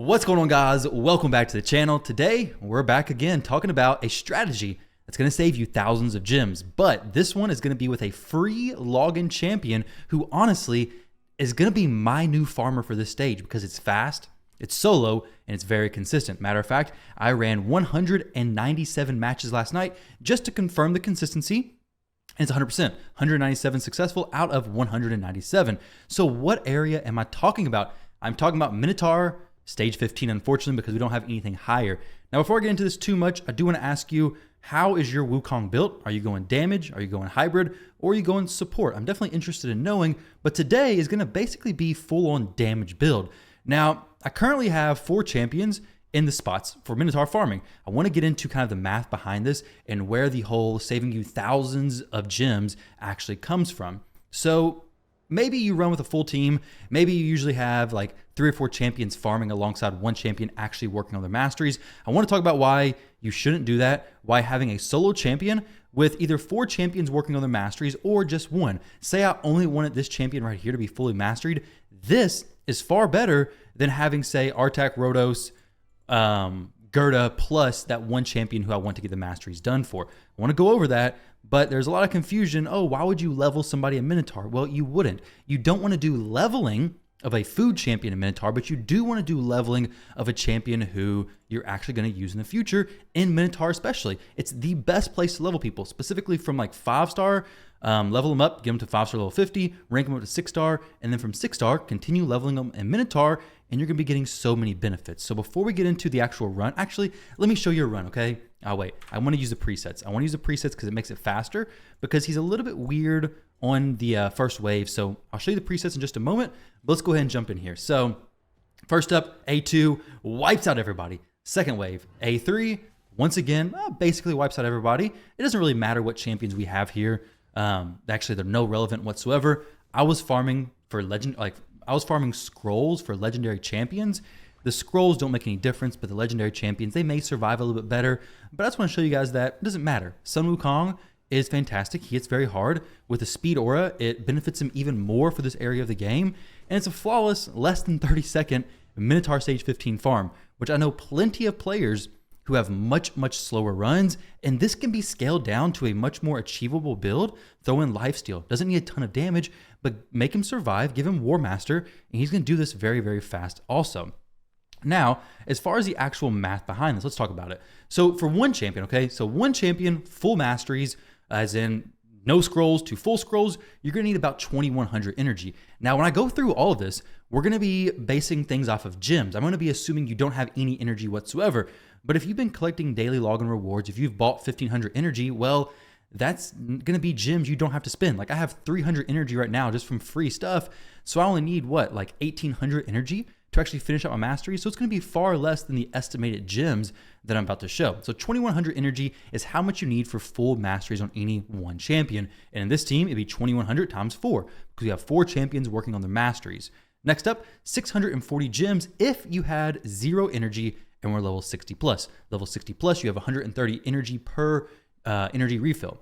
What's going on, guys? Welcome back to the channel. Today, we're back again talking about a strategy that's going to save you thousands of gems, but this one is going to be with a free login champion who honestly is going to be my new farmer for this stage because it's fast, it's solo, and it's very consistent. Matter of fact, I ran 197 matches last night just to confirm the consistency. And it's 100%, 197 successful out of 197. So what area am I talking about? I'm talking about Minotaur Stage 15, unfortunately, because we don't have anything higher. Now, before I get into this too much, I do want to ask you, how is your Wukong built? Are you going damage? Are you going hybrid? Or are you going support? I'm definitely interested in knowing, but today is going to basically be full-on damage build. Now, I currently have 4 champions in the spots for Minotaur farming. I want to get into kind of the math behind this and where the whole saving you thousands of gems actually comes from. So maybe you run with a full team. Maybe you usually have like 3 or 4 champions farming alongside one champion actually working on their masteries. I want to talk about why you shouldn't do that, why having a solo champion with either 4 champions working on their masteries or just one. Say I only wanted this champion right here to be fully mastered. This is far better than having, say, Artak, Rhodos, Gerda plus that one champion who I want to get the masteries done for. I want to go over that, but there's a lot of confusion. Oh, why would you level somebody in Minotaur? Well, you wouldn't. You don't want to do leveling of a food champion in Minotaur, but you do want to do leveling of a champion who you're actually going to use in the future in Minotaur especially. It's the best place to level people, specifically from like 5-star, level them up, get them to 5-star level 50, rank them up to 6-star, and then from 6-star, continue leveling them in Minotaur, and you're going to be getting so many benefits. So before we get into the actual run, actually, let me show you a run, okay? Oh, wait, I want to use the presets. I want to use the presets because it makes it faster, because he's a little bit weird on the first wave. So I'll show you the presets in just a moment, but let's go ahead and jump in here. So first up, A2 wipes out everybody. Second wave, A3, once again, basically wipes out everybody. It doesn't really matter what champions we have here. Actually, they're no relevant whatsoever. I was farming for I was farming scrolls for legendary champions. The scrolls don't make any difference, but the legendary champions, they may survive a little bit better. But I just want to show you guys that it doesn't matter. Sun Wukong is fantastic. He hits very hard. With a speed aura, it benefits him even more for this area of the game. And it's a flawless, less than 30-second Minotaur Stage 15 farm, which I know plenty of players who have much slower runs, and this can be scaled down to a much more achievable build. Throw in lifesteal. Doesn't need a ton of damage, but make him survive, give him War Master, and he's going to do this very fast also. Now, as far as the actual math behind this, let's talk about it. So for one champion, okay, so one champion, full masteries, as in no scrolls to full scrolls, you're going to need about 2100 energy. Now, when I go through all of this, we're going to be basing things off of gems. I'm going to be assuming you don't have any energy whatsoever. But if you've been collecting daily login rewards, if you've bought 1500 energy, well, that's going to be gems you don't have to spend. Like I have 300 energy right now just from free stuff. So I only need what, like 1800 energy to actually finish out my mastery. So it's going to be far less than the estimated gems that I'm about to show. So 2100 energy is how much you need for full masteries on any one champion. And in this team, it'd be 2100 times 4 because we have 4 champions working on their masteries. Next up, 640 gems if you had 0 energy and we're level 60 plus. Level 60 plus, you have 130 energy per energy refill.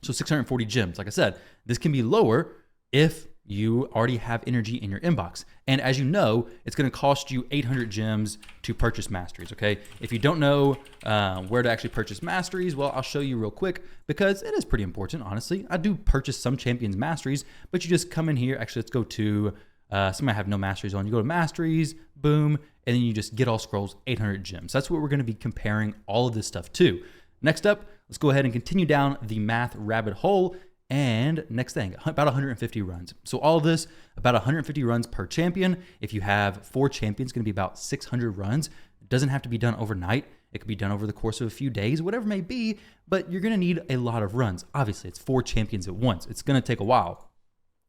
So 640 gems. Like I said, this can be lower if you already have energy in your inbox. And as you know, it's going to cost you 800 gems to purchase masteries, okay? If you don't know where to actually purchase masteries, well, I'll show you real quick because it is pretty important, honestly. I do purchase some champions masteries, but you just come in here. Actually, let's go to, somebody I have no masteries on. You go to masteries, boom, and then you just get all scrolls, 800 gems. That's what we're going to be comparing all of this stuff to. Next up, let's go ahead and continue down the math rabbit hole. And next thing, about 150 runs. So all of this, about 150 runs per champion. If you have 4 champions, it's going to be about 600 runs. It doesn't have to be done overnight. It could be done over the course of a few days, whatever it may be, but you're going to need a lot of runs. Obviously, it's 4 champions at once. It's going to take a while.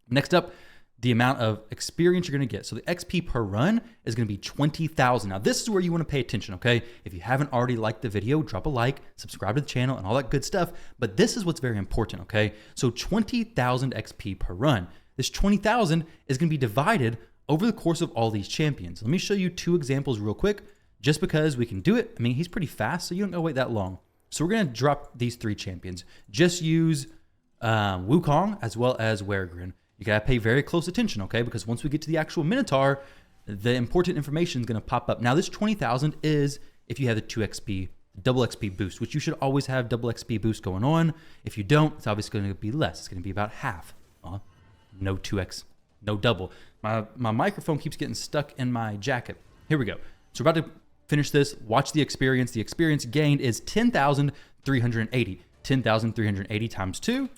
Next up, the amount of experience you're going to get. So the XP per run is going to be 20,000. Now, this is where you want to pay attention, okay? If you haven't already liked the video, drop a like, subscribe to the channel, and all that good stuff. But this is what's very important, okay? So 20,000 XP per run. This 20,000 is going to be divided over the course of all these champions. Let me show you 2 examples real quick, just because we can do it. I mean, he's pretty fast, so you don't got to wait that long. So we're going to drop these 3 champions. Just use Wukong as well as Weregrin. You gotta pay very close attention, okay? Because once we get to the actual Minotaur, the important information is going to pop up. Now, this 20,000 is if you have the 2xp, double XP boost, which you should always have double XP boost going on. If you don't, it's obviously going to be less. It's going to be about half. No 2x, no double. My microphone keeps getting stuck in my jacket. Here we go. So we're about to finish this. Watch the experience. The experience gained is 10,380. 10,380 times 2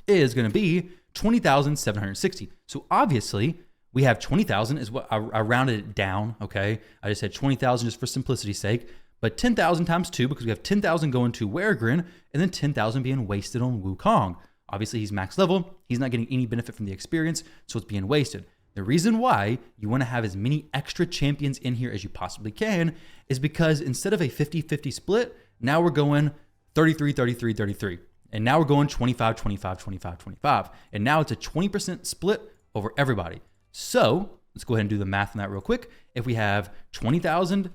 is going to be 20,760. So obviously, we have 20,000 is what I rounded it down, okay? I just said 20,000 just for simplicity's sake. But 10,000 times 2, because we have 10,000 going to Weregrin and then 10,000 being wasted on Wukong. Obviously, he's max level. He's not getting any benefit from the experience, so it's being wasted. The reason why you want to have as many extra champions in here as you possibly can is because instead of a 50-50 split, now we're going 33, 33, 33. And now we're going 25, 25, 25, 25. And now it's a 20% split over everybody. So let's go ahead and do the math on that real quick. If we have 20,000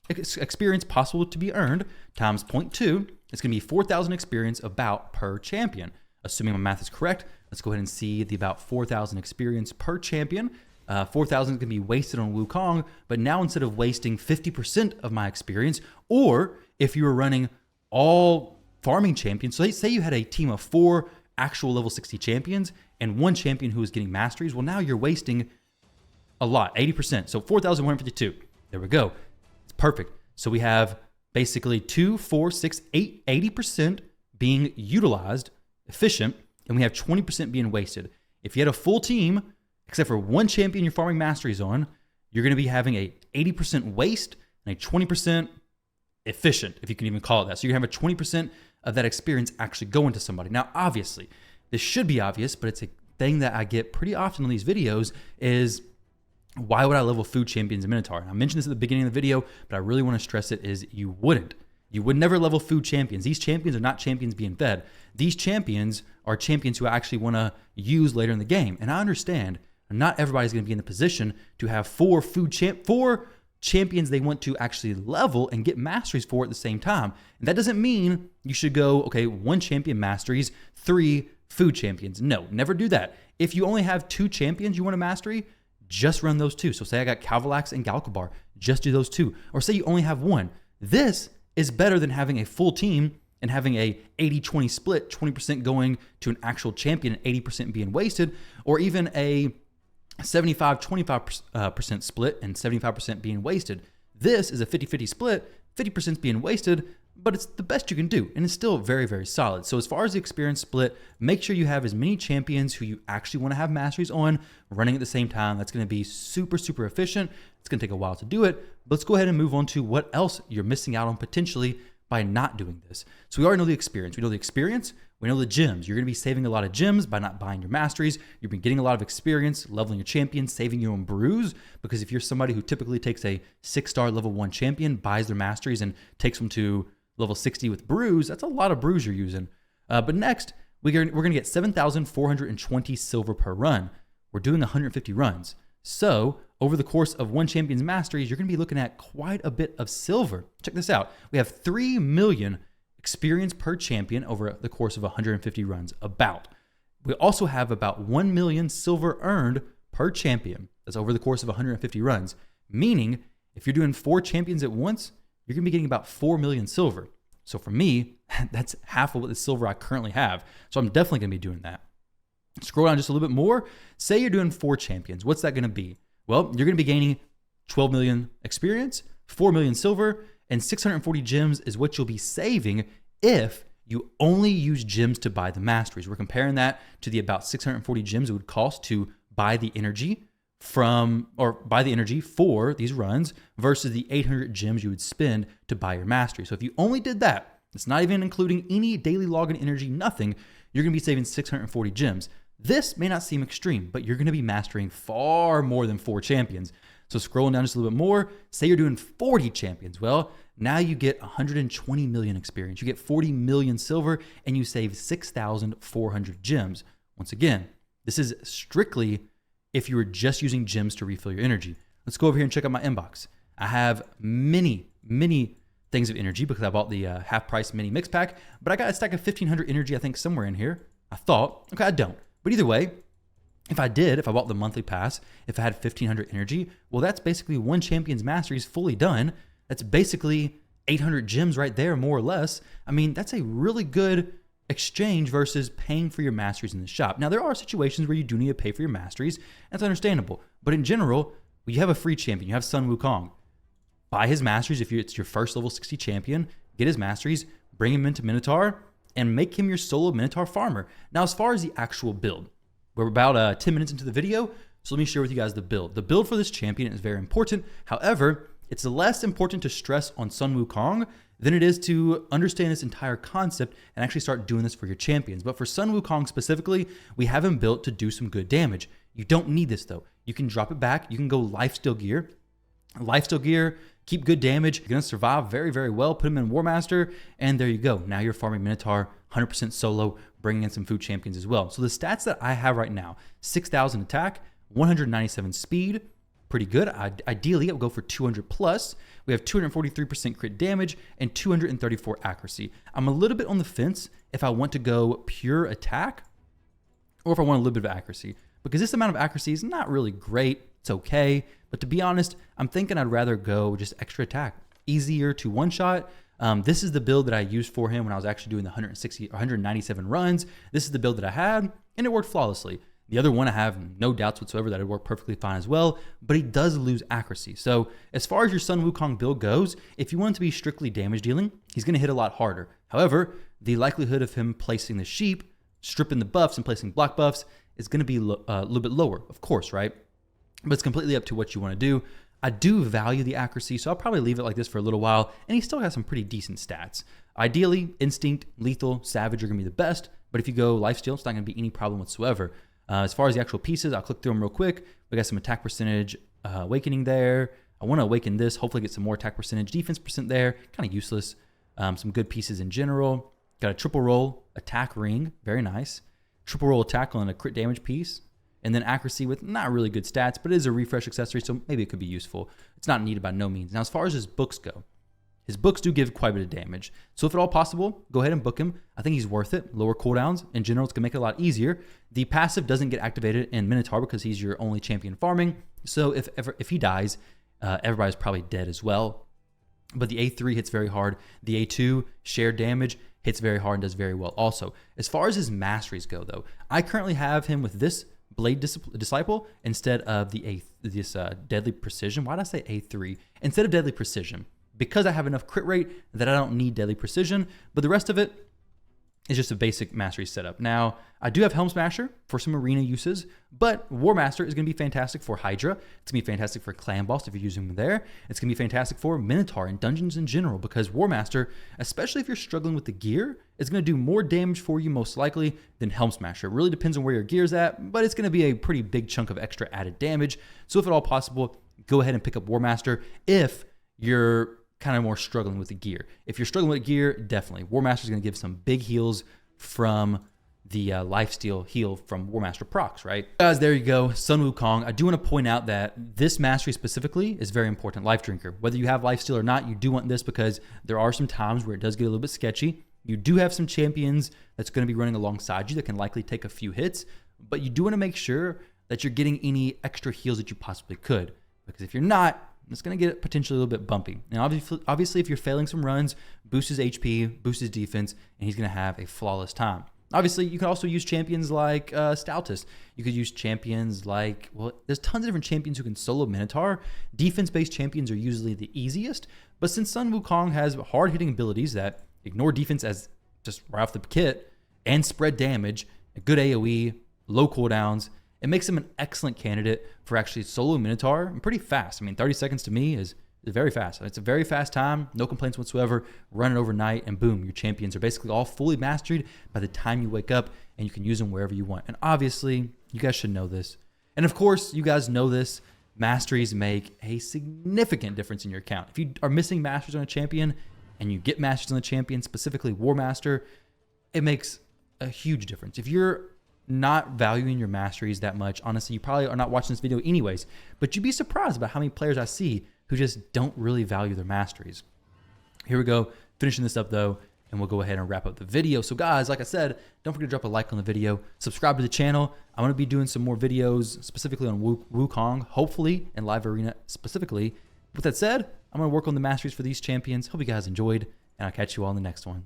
experience possible to be earned times 0.2, it's going to be 4,000 experience about per champion. Assuming my math is correct, let's go ahead and see the about 4,000 experience per champion. 4,000 is going to be wasted on Wukong, but now instead of wasting 50% of my experience, or if you were running all farming champions, so say you had a team of 4 actual level 60 champions and 1 champion who was getting masteries, well, now you're wasting a lot, 80%. So 4,152. There we go. Perfect. So we have basically 2, 4, 6, 8, 80% being utilized, efficient, and we have 20% being wasted. If you had a full team, except for 1 champion you're farming masteries on, you're going to be having a 80% waste and a 20% efficient, if you can even call it that. So you're going to have a 20% of that experience actually going to somebody. Now, obviously, this should be obvious, but it's a thing that I get pretty often in these videos is, why would I level food champions in Minotaur? And I mentioned this at the beginning of the video, but I really want to stress it is you wouldn't. You would never level food champions. These champions are not champions being fed. These champions are champions who I actually want to use later in the game. And I understand not everybody's going to be in the position to have 4 champions they want to actually level and get masteries for at the same time. And that doesn't mean you should go, okay, 1 champion masteries, 3 food champions. No, never do that. If you only have 2 champions you want a mastery, just run those 2. So say I got Calvalax and Galkabar, just do those 2. Or say you only have 1. This is better than having a full team and having a 80-20 split, 20% going to an actual champion and 80% being wasted, or even a 75-25% split and 75% being wasted. This is a 50-50 split, 50% being wasted, but it's the best you can do, and it's still very, very solid. So as far as the experience split, make sure you have as many champions who you actually want to have masteries on running at the same time. That's going to be super, super efficient. It's going to take a while to do it, but let's go ahead and move on to what else you're missing out on potentially by not doing this. So we already know the experience. We know the experience. We know the gems. You're going to be saving a lot of gems by not buying your masteries. You've been getting a lot of experience, leveling your champions, saving your own brews, because if you're somebody who typically takes a 6-star level 1 champion, buys their masteries, and takes them to level 60 with brews, that's a lot of brews you're using. But next, we're going to get 7,420 silver per run. We're doing 150 runs. So over the course of 1 champion's masteries, you're going to be looking at quite a bit of silver. Check this out. We have 3 million experience per champion over the course of 150 runs, about. We also have about 1 million silver earned per champion. That's over the course of 150 runs. Meaning, if you're doing 4 champions at once, you're going to be getting about 4 million silver. So for me, that's half of what the silver I currently have. So I'm definitely going to be doing that. Scroll down just a little bit more. Say you're doing 4 champions. What's that going to be? Well, you're going to be gaining 12 million experience, 4 million silver, and 640 gems is what you'll be saving if you only use gems to buy the masteries. We're comparing that to the about 640 gems it would cost to buy the energy for these runs versus the 800 gems you would spend to buy your mastery. So if you only did that, it's not even including any daily login energy, nothing, you're going to be saving 640 gems. This may not seem extreme, but you're going to be mastering far more than 4 champions. So scrolling down just a little bit more, say you're doing 40 champions. Well, now you get 120 million experience. You get 40 million silver and you save 6,400 gems. Once again, this is strictly if you were just using gems to refill your energy. Let's go over here and check out my inbox. I have many things of energy because I bought the half price mini mix pack, but I got a stack of 1,500 energy, I think, somewhere in here. I thought, okay, I don't. But either way, If I bought the monthly pass, if I had 1500 energy, well, that's basically one champion's masteries fully done. That's basically 800 gems right there, more or less. I mean, that's a really good exchange versus paying for your masteries in the shop. Now, there are situations where you do need to pay for your masteries. That's understandable. But in general, you have a free champion. You have Sun Wukong. Buy his masteries if it's your first level 60 champion. Get his masteries, bring him into Minotaur, and make him your solo Minotaur farmer. Now, as far as the actual build, we're about 10 minutes into the video, so let me share with you guys the build. The build for this champion is very important. However, it's less important to stress on Sun Wukong than it is to understand this entire concept and actually start doing this for your champions. But for Sun Wukong specifically, we have him built to do some good damage. You don't need this though. You can drop it back. You can go lifesteal gear. Lifesteal gear, keep good damage. You're going to survive very, very well. Put him in War Master, and there you go. Now you're farming Minotaur 100% solo, bringing in some food champions as well. So the stats that I have right now, 6,000 attack, 197 speed, pretty good. Ideally, I would go for 200 plus. We have 243% crit damage and 234 accuracy. I'm a little bit on the fence if I want to go pure attack or if I want a little bit of accuracy, because this amount of accuracy is not really great. It's okay. But to be honest, I'm thinking I'd rather go just extra attack. Easier to one-shot. This is the build that I used for him when I was actually doing the 160 or 197 runs. This is the build that I had, and it worked flawlessly. The other one, I have no doubts whatsoever that it worked perfectly fine as well, but he does lose accuracy. So as far as your Sun Wukong build goes, if you want it to be strictly damage dealing, he's going to hit a lot harder. However, the likelihood of him placing the sheep, stripping the buffs, and placing block buffs is going to be a little bit lower, of course, right? But it's completely up to what you want to do. I do value the accuracy, so I'll probably leave it like this for a little while, and he still has some pretty decent stats. Ideally, Instinct, Lethal, Savage are going to be the best, but if you go Lifesteal, it's not going to be any problem whatsoever. As far as the actual pieces, I'll click through them real quick. We got some attack percentage, awakening there. I want to awaken this, hopefully get some more attack percentage, defense percent there, kind of useless. Some good pieces in general. Got a triple roll attack ring, very nice. Triple roll attack on a crit damage piece. And then accuracy with not really good stats, but it is a refresh accessory, so maybe it could be useful. It's not needed by no means. Now, as far as his books go, his books do give quite a bit of damage. So if at all possible, go ahead and book him. I think he's worth it. Lower cooldowns. In general, it's going to make it a lot easier. The passive doesn't get activated in Minotaur because he's your only champion farming. So if he dies, everybody's probably dead as well. But the A3 hits very hard. The A2, shared damage, hits very hard and does very well also. As far as his masteries go, though, I currently have him with this Blade Disciple instead of this Deadly Precision. Why did I say A3? Instead of Deadly Precision. Because I have enough crit rate that I don't need Deadly Precision, but the rest of it is just a basic mastery setup. Now, I do have Helm Smasher for some arena uses, but War Master is going to be fantastic for Hydra. It's going to be fantastic for Clan Boss if you're using them there. It's going to be fantastic for Minotaur and dungeons in general, because War Master, especially if you're struggling with the gear, is going to do more damage for you most likely than Helm Smasher. It really depends on where your gear's at, but it's going to be a pretty big chunk of extra added damage. So if at all possible, go ahead and pick up War Master if you're kind of more struggling with the gear. If you're struggling with gear, definitely. War Master is going to give some big heals from the lifesteal heal from War Master procs, right? Guys, there you go. Sun Wukong. I do want to point out that this mastery specifically is very important. Life Drinker. Whether you have lifesteal or not, you do want this because there are some times where it does get a little bit sketchy. You do have some champions that's going to be running alongside you that can likely take a few hits, but you do want to make sure that you're getting any extra heals that you possibly could, because if you're not, it's going to get potentially a little bit bumpy. And obviously, if you're failing some runs, boost his HP, boost his defense, and he's going to have a flawless time. Obviously, you can also use champions like Stoutus. You could use champions like, well, there's tons of different champions who can solo Minotaur. Defense-based champions are usually the easiest, but since Sun Wukong has hard-hitting abilities that ignore defense as just right off the kit and spread damage, a good AoE, low cooldowns, it makes him an excellent candidate for actually solo Minotaur and pretty fast. I mean, 30 seconds to me is very fast. It's a very fast time, no complaints whatsoever. Run it overnight and boom, your champions are basically all fully mastered by the time you wake up, and you can use them wherever you want. And obviously, you guys should know this. And of course, you guys know this, masteries make a significant difference in your account. If you are missing masters on a champion and you get masters on the champion, specifically War Master, it makes a huge difference. If you're not valuing your masteries that much, honestly, you probably are not watching this video anyways, but you'd be surprised about how many players I see who just don't really value their masteries. Here we go, finishing this up though, and we'll go ahead and wrap up the video. So guys, like I said, don't forget to drop a like on the video, subscribe to the channel. I'm going to be doing some more videos specifically on Wukong, hopefully, and Live Arena specifically. With that said, I'm going to work on the masteries for these champions. Hope you guys enjoyed, and I'll catch you all in the next one.